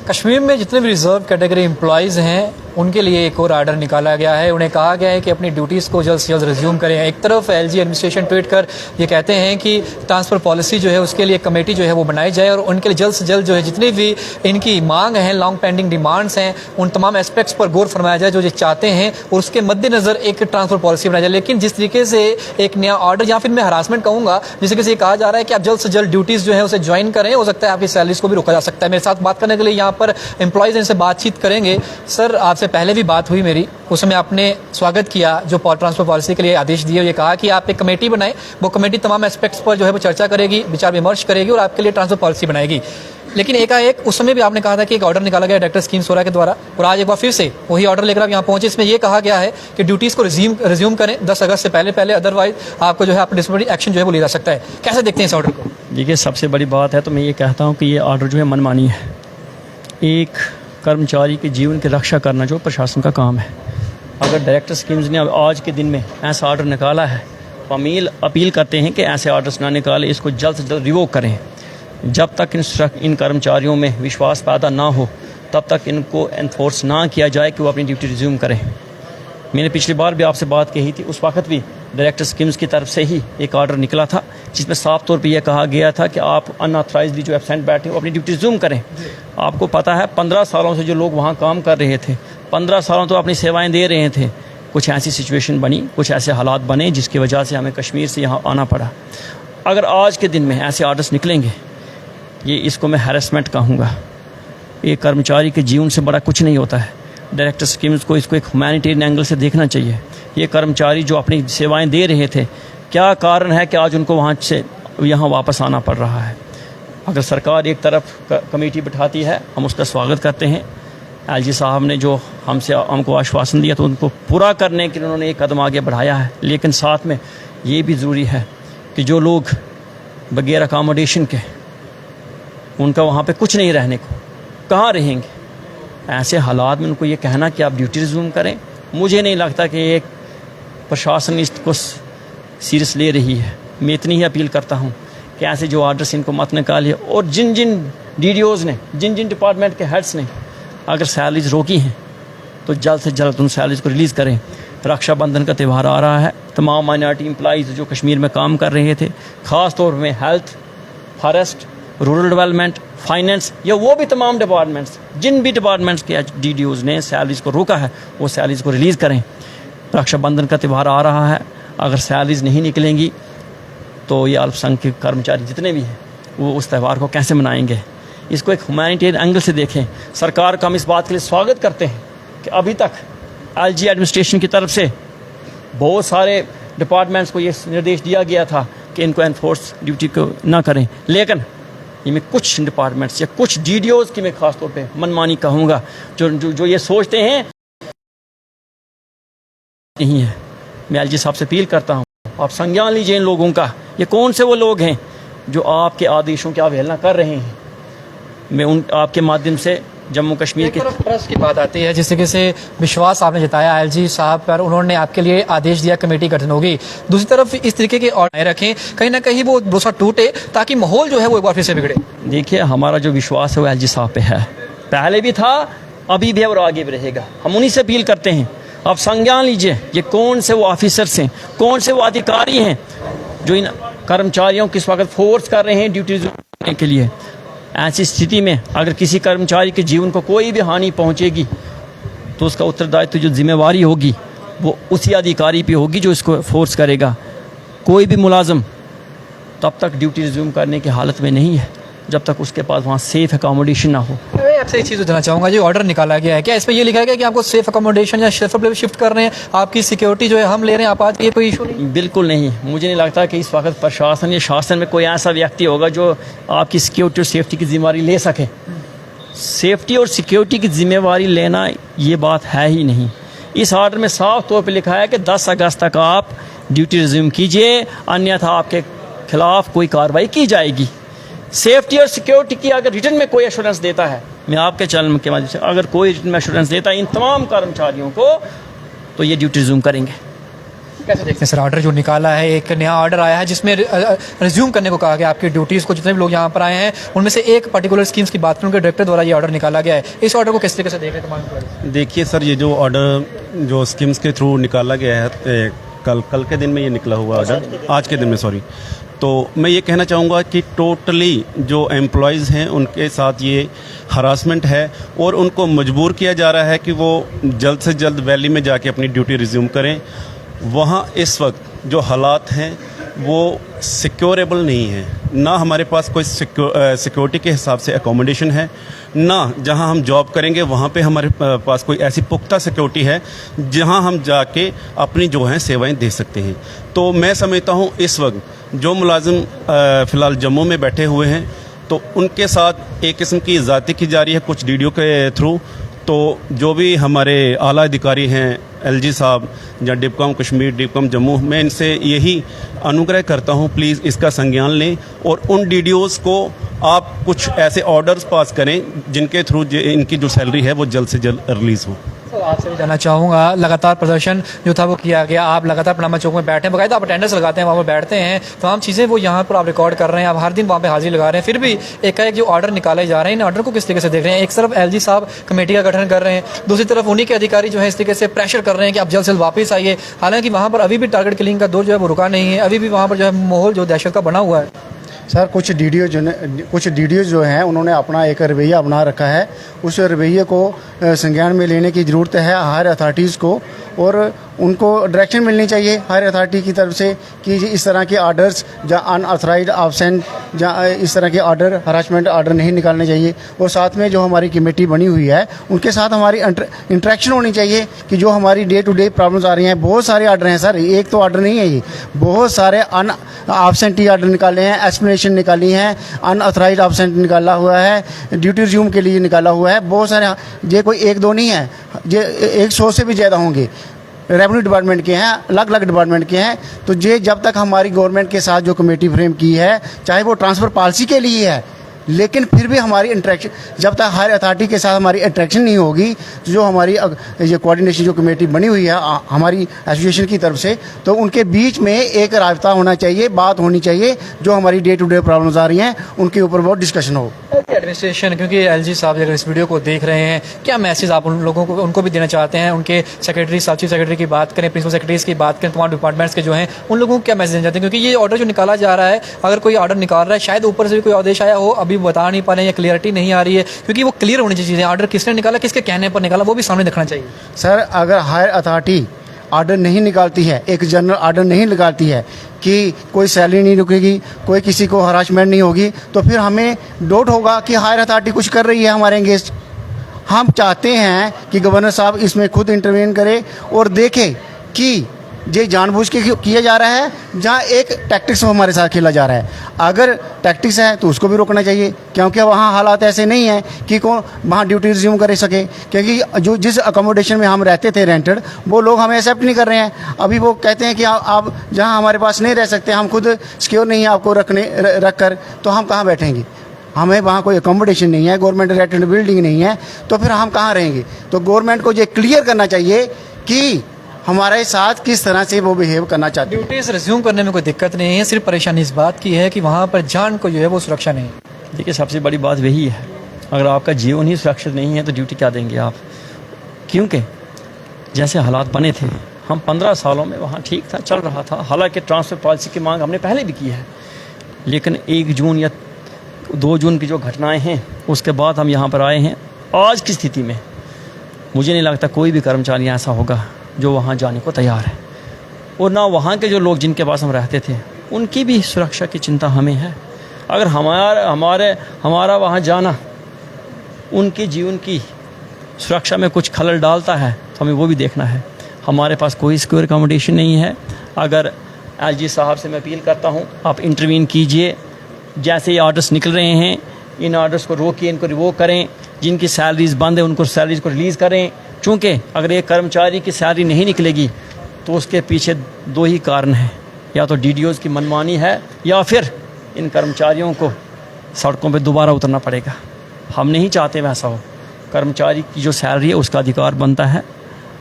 कश्मीर में जितने भी रिजर्व कैटेगरी एम्प्लॉयज़ हैं उनके लिए एक और आर्डर निकाला गया है। उन्हें कहा गया है कि अपनी ड्यूटीज़ को जल्द से जल्द रिज्यूम करें। एक तरफ एलजी एडमिनिस्ट्रेशन ट्वीट कर ये कहते हैं कि ट्रांसफ़र पॉलिसी जो है उसके लिए कमेटी जो है वो बनाई जाए और उनके लिए जल्द से जल्द जो है जितनी भी इनकी मांग हैं, लॉन्ग पेंडिंग डिमांड्स हैं, उन तमाम एस्पेक्ट्स पर गौर फरमाया जाए जो ये चाहते हैं और उसके मद्देनज़र एक ट्रांसफ़र पॉलिसी बनाई जाए। लेकिन जिस तरीके से एक नया ऑर्डर या फिर मैं हरासमेंट कहूँगा, जिस तरीके से कहा जा रहा है कि आप जल्द से जल्द ड्यूटीज़ जो है उसे ज्वाइन करें, हो सकता है आपकी सैलरीज को भी रोका जा सकता है। मेरे साथ बात करने के लिए यहाँ पर एम्प्लॉयज़ इनसे बातचीत करेंगे। सर, आपसे पहले भी बात हुई मेरी, उस समय आपने स्वागत किया जो ट्रांसफर पॉलिसी के लिए आदेश दिए, ये कहा कि आप एक कमेटी बनाएं, वो कमेटी तमाम एस्पेक्ट्स पर जो है वो चर्चा करेगी, विचार विमर्श करेगी और आपके लिए ट्रांसफर पॉलिसी बनाएगी। लेकिन एकाएक उस समय भी आपने कहा था कि एक ऑर्डर निकाला गया डायरेक्टर स्कीम सोरा के द्वारा और आज एक बार फिर से वही ऑर्डर लेकर आप यहाँ पहुंचे। इसमें यह कहा गया है कि ड्यूटीज़ को रिज्यूम करें 10 अगस्त से पहले, अदरवाइज आपको जो है आप डिसिप्लिनरी एक्शन जो है वो लिया जा सकता है। कैसे देखते हैं इस ऑर्डर को? देखिए, सबसे बड़ी बात है तो मैं ये कहता हूँ कि ये ऑर्डर जो है मनमानी है। एक कर्मचारी के जीवन की रक्षा करना जो प्रशासन का काम है, अगर डायरेक्टर स्कीम्स ने आज के दिन में ऐसा ऑर्डर निकाला है तो अपील करते हैं कि ऐसे ऑर्डर्स ना निकालें, इसको जल्द से जल्द रिवोक करें। जब तक इन कर्मचारियों में विश्वास पैदा ना हो तब तक इनको एनफोर्स ना किया जाए कि वो अपनी ड्यूटी रिज्यूम करें। मैंने पिछली बार भी आपसे बात कही थी, उस वक्त भी डायरेक्टर स्कीम्स की तरफ से ही एक ऑर्डर निकला था जिसमें साफ तौर पे यह कहा गया था कि आप अनऑथराइज्डली जो एब्सेंट बैठे हो अपनी ड्यूटी रिज्यूम करें। आपको पता है 15 सालों से जो लोग वहाँ काम कर रहे थे, 15 सालों तो अपनी सेवाएं दे रहे थे। कुछ ऐसी सिचुएशन बनी, कुछ ऐसे हालात बने जिसकी वजह से हमें कश्मीर से यहाँ आना पड़ा। अगर आज के दिन में ऐसे ऑर्डर्स निकलेंगे, ये इसको मैं हैरेसमेंट कहूँगा। ये कर्मचारी के जीवन से बड़ा कुछ नहीं होता है। डायरेक्टर स्कीम्स को इसको एक ह्यूमैनिटेरियन एंगल से देखना चाहिए। ये कर्मचारी जो अपनी सेवाएं दे रहे थे, क्या कारण है कि आज उनको वहाँ से यहाँ वापस आना पड़ रहा है? अगर सरकार एक तरफ कमेटी बिठाती है, हम उसका स्वागत करते हैं। एलजी साहब ने जो हमको आश्वासन दिया तो उनको पूरा करने के लिए उन्होंने एक कदम आगे बढ़ाया है। लेकिन साथ में ये भी ज़रूरी है कि जो लोग बगैर अकोमोडेशन के, उनका वहाँ पे कुछ नहीं रहने को, कहाँ रहेंगे? ऐसे हालात में उनको ये कहना कि आप ड्यूटी रिज्यूम करें, मुझे नहीं लगता कि एक प्रशासन इसको सीरियस ले रही है। मैं इतनी ही अपील करता हूँ कि ऐसे जो ऑर्डर्स इनको मत निकालिए और जिन DDOs ने, जिन डिपार्टमेंट के हेड्स ने अगर सैलरीज रोकी हैं तो जल्द से जल्द उन सैलरीज को रिलीज़ करें। रक्षाबंधन का त्यौहार आ रहा है, तमाम माइनॉरिटी एम्प्लॉइज़ जो कश्मीर में काम कर रहे थे, ख़ास तौर में health, forest, rural development, finance, या वो भी तमाम डिपार्टमेंट्स, जिन भी डिपार्टमेंट्स के DDOs ने सैलरीज को रोका है वो सैलरीज को रिलीज़ करें। रक्षाबंधन का त्यौहार आ रहा है, अगर सैलरीज नहीं निकलेंगी तो ये अल्पसंख्यक कर्मचारी जितने भी हैं वो उस त्यौहार को कैसे मनाएंगे? इसको एक ह्यूमैनिटेरियन एंगल से देखें। सरकार का हम इस बात के लिए स्वागत करते हैं कि अभी तक LG एडमिनिस्ट्रेशन की तरफ से बहुत सारे डिपार्टमेंट्स को ये निर्देश दिया गया था कि इनको एनफोर्स ड्यूटी को ना करें, लेकिन ये मैं कुछ डिपार्टमेंट्स या कुछ DDOs की मैं खास तौर पे मनमानी कहूँगा, जो ये सोचते हैं नहीं है। मैं LG साहब से अपील करता हूँ, आप संज्ञान लीजिए इन लोगों का। ये कौन से वो लोग हैं जो आपके आदेशों की अवहेलना कर रहे हैं? मैं आपके माध्यम से जम्मू कश्मीर के ट्रस्ट की बात आती है, जिस तरीके से विश्वास आपने जताया LG साहब पर, उन्होंने आपके लिए आदेश दिया कमेटी गठन होगी। दूसरी तरफ इस तरीके के ऑर्डर रखें, कहीं ना कहीं वो भरोसा टूटे ताकि माहौल जो है वो एक बार फिर से बिगड़े। देखिए, हमारा जो विश्वास है वो LG साहब पे है, पहले भी था, अभी भी है और आगे भी रहेगा। हम उन्हीं से अपील करते हैं, आप संज्ञान लीजिए ये कौन से वो ऑफिसर्स हैं, कौन से वो अधिकारी हैं जो इन कर्मचारियों को इस वक्त फोर्स कर रहे हैं ड्यूटी करने के लिए। ऐसी स्थिति में अगर किसी कर्मचारी के जीवन को कोई भी हानि पहुंचेगी तो उसका उत्तरदायित्व, जो जिम्मेवारी होगी वो उसी अधिकारी पे होगी जो इसको फोर्स करेगा। कोई भी मुलाजिम तब तक ड्यूटी रिज्यूम करने की हालत में नहीं है जब तक उसके पास वहाँ सेफ अकोमोडेशन ना हो। मैं आपसे एक चीज़ बताना चाहूँगा, जो ऑर्डर निकाला गया है, क्या इसमें ये लिखा गया कि आपको सेफ अकोमोडेशन या शेल्टर पे शिफ्ट कर रहे हैं, आपकी सिक्योरिटी जो है हम ले रहे हैं, आप आज ये कोई इशू नहीं? बिल्कुल नहीं। मुझे नहीं लगता कि इस वक्त प्रशासन या शासन में कोई ऐसा व्यक्ति होगा जो आपकी सिक्योरिटी और सेफ्टी की जिम्मेवारी ले सके। सेफ्टी और सिक्योरिटी की जिम्मेवारी लेना ये बात है ही नहीं। इस ऑर्डर में साफ तौर पर लिखा है कि 10 अगस्त तक आप ड्यूटी रिज्यूम कीजिए, अन्यथा आपके खिलाफ कोई कार्रवाई की जाएगी। सेफ्टी और सिक्योरिटी की अगर रिटर्न में कोई एश्योरेंस देता है, मैं आपके चैनल के माध्यम से, अगर कोई रिटर्न में एश्योरेंस देता है इन तमाम कर्मचारियों को, तो ये ड्यूटी रिज्यूम करेंगे। कैसे देखते हैं सर ऑर्डर जो निकाला है, एक नया ऑर्डर आया है जिसमें रिज्यूम करने को कहा गया आपकी ड्यूटीज़ को, जितने भी लोग यहाँ पर आए हैं उनमें से एक पर्टिकुलर स्कीम्स की बात करूँ, उनके डायरेक्टर द्वारा ये ऑर्डर निकाला गया है, इस ऑर्डर को किस तरीके से देख रहे हैं? देखिए सर, ये जो ऑर्डर जो स्कीम्स के थ्रू निकाला गया है, कल के दिन में ये निकला हुआ ऑर्डर, आज के दिन में सॉरी, तो मैं ये कहना चाहूँगा कि टोटली जो एम्प्लॉयज़ हैं उनके साथ ये हरासमेंट है और उनको मजबूर किया जा रहा है कि वो जल्द से जल्द वैली में जाके अपनी ड्यूटी रिज्यूम करें। वहाँ इस वक्त जो हालात हैं वो सिक्योरेबल नहीं है, ना हमारे पास कोई सिक्योरिटी के हिसाब से अकोमोडेशन है, ना जहां हम जॉब करेंगे वहां पे हमारे पास कोई ऐसी पुख्ता सिक्योरिटी है जहां हम जाके अपनी जो हैं सेवाएं दे सकते हैं। तो मैं समझता हूं इस वक्त जो मुलाजिम फ़िलहाल जम्मू में बैठे हुए हैं तो उनके साथ एक किस्म की ज़्यादती की जा रही है कुछ डीडीओ के थ्रू। तो जो भी हमारे आला अधिकारी हैं, एलजी साहब या डिपकॉम कश्मीर, डिपकॉम जम्मू, मैं इनसे यही अनुग्रह करता हूं प्लीज़ इसका संज्ञान लें और उन डीडीओज़ को आप कुछ ऐसे ऑर्डर्स पास करें जिनके थ्रू इनकी जो सैलरी है वो जल्द से जल्द रिलीज़ हो। सर आपसे भी जानना चाहूँगा, लगातार प्रदर्शन जो था वो किया गया, आप लगातार पनामा चौक में बैठे हैं, बाकायदा आप अटेंडेंस लगाते हैं, वहाँ पर बैठते हैं, तमाम चीज़ें वो यहाँ पर आप रिकॉर्ड कर रहे हैं, आप हर दिन वहाँ पे हाजिरी लगा रहे हैं, फिर भी एक जो ऑर्डर निकाले जा रहे हैं इन ऑर्डर को किस तरीके से देख रहे हैं? एक तरफ एलजी साहब कमेटी का गठन कर रहे हैं, दूसरी तरफ उन्हीं के अधिकारी जो है इस तरीके से प्रेशर कर रहे हैं कि आप जल्द से जल्द वापस आइए, हालांकि वहाँ पर अभी भी टारगेट किलिंग का दौर जो है वो रुका नहीं है, अभी भी वहाँ पर जो है माहौल जो दहशत का बना हुआ है। सर कुछ डीडीओ जो हैं उन्होंने अपना एक रवैया बना रखा है, उस रवैये को संज्ञान में लेने की ज़रूरत है हायर अथॉरिटीज़ को, और उनको डायरेक्शन मिलनी चाहिए हायर अथॉरिटी की तरफ से कि इस तरह के ऑर्डर्स या अनऑथराइज्ड एब्सेंट या इस तरह के ऑर्डर, हरासमेंट ऑर्डर नहीं निकालने चाहिए। और साथ में जो हमारी कमेटी बनी हुई है उनके साथ हमारी इंटरेक्शन होनी चाहिए कि जो हमारी डे टू डे प्रॉब्लम्स आ रही हैं, बहुत सारे ऑर्डर हैं सर, एक तो ऑर्डर नहीं है ये, बहुत सारे एब्सेंटी ऑर्डर निकाले हैं, एक्सप्लेनेशन निकाली हैं, अनऑथराइज्ड एब्सेंट निकाला हुआ है, ड्यूटी रिज्यूम के लिए निकाला हुआ है, बहुत सारे, ये कोई एक दो नहीं है, ये 100 से भी ज़्यादा होंगे, रेवेन्यू डिपार्टमेंट के हैं, अलग अलग डिपार्टमेंट के हैं। तो ये जब तक हमारी गवर्नमेंट के साथ जो कमेटी फ्रेम की है, चाहे वो ट्रांसफ़र पॉलिसी के लिए है, लेकिन फिर भी हमारी इंटरेक्शन, जब तक हायर अथॉरिटी के साथ हमारी इंटरेक्शन नहीं होगी, तो जो हमारी ये कोऑर्डिनेशन जो कमेटी बनी हुई है हमारी एसोसिएशन की तरफ से, तो उनके बीच में एक राब्ता होना चाहिए, बात होनी चाहिए, जो हमारी डे टू डे प्रॉब्लम्स आ रही हैं उनके ऊपर बहुत डिस्कशन हो। एडमिनिस्ट्रेशन, क्योंकि एलजी साहब अगर इस वीडियो को देख रहे हैं, क्या मैसेज आप उन लोगों को उनको भी देना चाहते हैं? उनके सेक्रेटरी साहब, चीफ सेक्रेटरी की बात करें, प्रिंसिपल सेक्रेटरीज की बात करें, तमाम डिपार्टमेंट्स के जो हैं, उन लोगों को क्या मैसेज देना चाहते हैं? क्योंकि ये ऑर्डर जो निकाला जा रहा है, अगर कोई ऑर्डर निकाल रहा है, शायद ऊपर से भी कोई आदेश आया हो, अभी बता नहीं पा रहे हैं, क्लियरिटी नहीं आ रही है, क्योंकि वो क्लियर होनी चाहिए चीज़ें, ऑर्डर किसने निकाला, किसके कहने पर निकाला, वो भी सामने दिखना चाहिए। सर अगर हायर अथॉरिटी ऑर्डर नहीं निकालती है, एक जनरल ऑर्डर नहीं निकालती है कि कोई सैलरी नहीं रुकेगी, कोई किसी को हरासमेंट नहीं होगी, तो फिर हमें डाउट होगा कि हायर अथॉरिटी कुछ कर रही है हमारे अगेंस्ट। हम चाहते हैं कि गवर्नर साहब इसमें खुद इंटरवेन करे और देखे कि ये जानबूझ के किया जा रहा है, जहाँ एक टैक्टिक्स हमारे साथ खेला जा रहा है। अगर टैक्टिक्स है तो उसको भी रोकना चाहिए, क्योंकि वहाँ हालात ऐसे नहीं हैं कि कौन वहाँ ड्यूटी रिज्यूम कर सके, क्योंकि जो जिस अकोमोडेशन में हम रहते थे रेंटेड, वो लोग हमें एक्सेप्ट नहीं कर रहे हैं। अभी वो कहते हैं कि आप जहाँ हमारे पास नहीं रह सकते, हम खुद सिक्योर नहीं है आपको रख कर, तो हम कहाँ बैठेंगे? हमें वहाँ कोई अकोमोडेशन नहीं है, गवर्नमेंट रेंटेड बिल्डिंग नहीं है, तो फिर हम कहाँ रहेंगे? तो गवर्नमेंट को ये क्लियर करना चाहिए कि हमारे साथ किस तरह से वो बिहेव करना चाहते हैं। ड्यूटीज रिज्यूम करने में कोई दिक्कत नहीं है, सिर्फ परेशानी इस बात की है कि वहाँ पर जान को जो है वो सुरक्षा नहीं है। देखिए सबसे बड़ी बात वही है, अगर आपका जीवन ही सुरक्षित नहीं है तो ड्यूटी क्या देंगे आप? क्योंकि जैसे हालात बने थे, हम 15 सालों में वहाँ ठीक था, चल रहा था, हालांकि ट्रांसफ़र पॉलिसी की मांग हमने पहले भी की है, लेकिन 1 जून या 2 जून की जो घटनाएँ हैं उसके बाद हम यहाँ पर आए हैं। आज की स्थिति में मुझे नहीं लगता कोई भी कर्मचारी ऐसा होगा जो वहाँ जाने को तैयार है, और ना वहाँ के जो लोग जिनके पास हम रहते थे उनकी भी सुरक्षा की चिंता हमें है। अगर हमारा वहाँ जाना उनके जीवन की सुरक्षा में कुछ खलल डालता है तो हमें वो भी देखना है। हमारे पास कोई सिक्योर अकोमोडेशन नहीं है। अगर एलजी साहब से मैं अपील करता हूँ, आप इंटरवीन कीजिए, जैसे ये ऑर्डर्स निकल रहे हैं इन ऑर्डर्स को रोकिए, इनको रिवोक करें, जिनकी सैलरीज बंद है उनको सैलरीज को रिलीज़ करें, चूँकि अगर एक कर्मचारी की सैलरी नहीं निकलेगी तो उसके पीछे 2 ही कारण हैं, या तो डीडीओज़ की मनमानी है या फिर इन कर्मचारियों को सड़कों पे दोबारा उतरना पड़ेगा। हम नहीं चाहते वैसा हो। कर्मचारी की जो सैलरी है उसका अधिकार बनता है,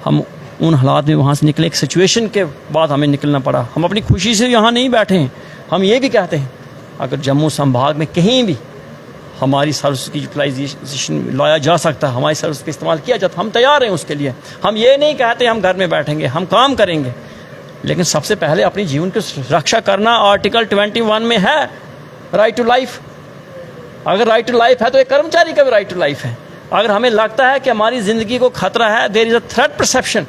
हम उन हालात में वहाँ से निकले, एक सिचुएशन के बाद हमें निकलना पड़ा। हम अपनी खुशी से यहाँ नहीं बैठे हैं। हम ये भी कहते हैं अगर जम्मू संभाग में कहीं भी हमारी सर्विस की यूटिलाइजेशन लाया जा सकता है, हमारी सर्विस का इस्तेमाल किया जाता, हम तैयार हैं उसके लिए। हम ये नहीं कहते हम घर में बैठेंगे, हम काम करेंगे, लेकिन सबसे पहले अपनी जीवन की रक्षा करना आर्टिकल 21 में है, राइट टू लाइफ। अगर राइट टू लाइफ है तो एक कर्मचारी का भी राइट टू लाइफ है। अगर हमें लगता है कि हमारी ज़िंदगी को खतरा है, there is a threat perception,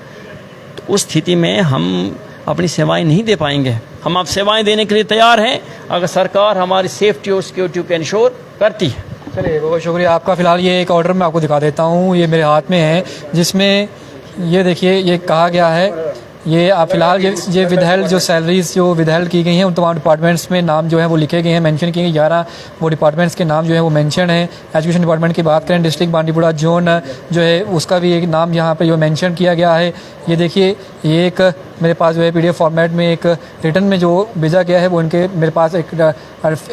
तो उस स्थिति में हम अपनी सेवाएं नहीं दे पाएंगे। हम अब सेवाएं देने के लिए तैयार हैं अगर सरकार हमारी सेफ्टी और सिक्योरिटी को इंश्योर करती है। चलिए, बहुत शुक्रिया आपका। फ़िलहाल ये एक ऑर्डर मैं आपको दिखा देता हूँ, ये मेरे हाथ में है, जिसमें ये देखिए ये कहा गया है, ये आप फिलहाल ये विदहेल्ड जो सैलरीज जो विदहेल्ड की गई हैं उन तमाम डिपार्टमेंट्स में नाम जो है वो लिखे गए हैं, मेंशन किए गए 11 वो डिपार्टमेंट्स के नाम जो है वो मेंशन है। एजुकेशन डिपार्टमेंट की बात करें, डिस्ट्रिक्ट बांडीपुरा जोन जो है उसका भी एक नाम यहाँ पे जो मेंशन किया गया है। ये देखिए, ये एक मेरे पास जो है PDF फॉर्मेट में एक रिटर्न में जो भेजा गया है वो इनके मेरे पास एक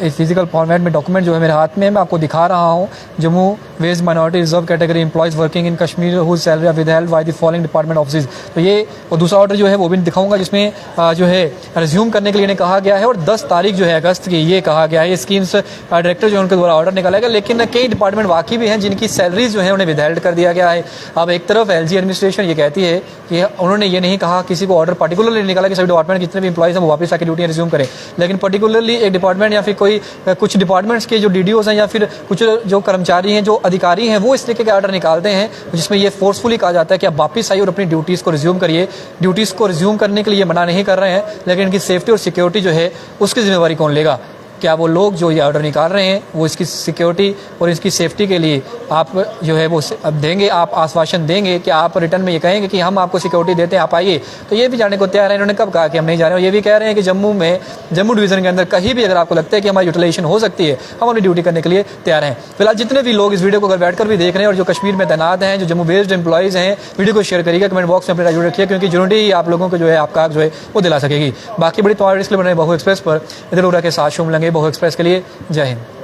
फिजिकल फॉर्मेट में डॉक्यूमेंट जो है मेरे हाथ में, मैं आपको दिखा रहा हूँ। Jammu west minority reserve category employees working in Kashmir whose salary withheld by the following department office. तो ये और दूसरा ऑर्डर जो है वो भी दिखाऊंगा, जिसमें जो है रिज्यूम करने के लिए कहा गया है और 10 तारीख जो है अगस्त की ये कहा गया है। ये स्कीम्स डायरेक्टर जो है उनके द्वारा ऑर्डर निकाला गया, लेकिन कई डिपार्टमेंट वाकई भी हैं जिनकी सैलरीज जो है उन्हें विदहेल्ड कर दिया गया है। अब एक तरफ LG एडमिनिस्ट्रेशन ये कहती है कि उन्होंने ये नहीं कहा, किसी को ऑर्डर पर्टिकुलरली निकाला कि सभी डिपार्टमेंट जितने भी एम्प्लॉइज हैं वो वापस आके ड्यूटी रिज्यूम करें, लेकिन पर्टिकुलरली एक डिपार्टमेंट या फिर कोई कुछ डिपार्टमेंट्स के जो DDOs हैं या फिर कुछ जो कर्मचारी हैं, जो अधिकारी हैं, वो इस तरीके के ऑर्डर निकालते हैं जिसमें ये फोर्सफुली कहा जाता है कि आप वापस आइए और अपनी ड्यूटीज़ को रिज्यूम करिए। ड्यूटीज़ को रिज्यूम करने के लिए मना नहीं कर रहे हैं, लेकिन इनकी सेफ्टी और सिक्योरिटी जो है उसकी जिम्मेवारी कौन लेगा? क्या वो लोग जो ये ऑर्डर निकाल रहे हैं वो इसकी सिक्योरिटी और इसकी सेफ्टी के लिए आप जो है वो अब देंगे, आप आश्वासन देंगे कि आप रिटर्न में ये कहेंगे कि हम आपको सिक्योरिटी देते हैं, आप आइए? तो ये भी जाने को तैयार है। इन्होंने कब कहा कि हम नहीं जा रहे हैं? ये भी कह रहे हैं कि जम्मू डिवीज़न के अंदर कहीं भी अगर आपको लगता है कि हमारी यूटिलाइजेशन हो सकती है, हम अपनी ड्यूटी करने के लिए तैयार हैं। फिलहाल जितने भी लोग इस वीडियो को घर बैठकर भी देख रहे हैं और जो कश्मीर में तैनात हैं, जो जम्मू बेस्ड एम्प्लॉइज़ हैं, वीडियो को शेयर करिएगा, कमेंट बॉक्स में अपना राय रखिए, क्योंकि यूनिटी ही आप लोगों को जो है आपका हक जो है वो दिला सकेगी। बाकी बड़ी तमाम इसलिए बने बहु एक्सप्रेस पर इधर उड़ा के साथ शो मिलेंगे। बहु एक्सप्रेस के लिए जय हिंद।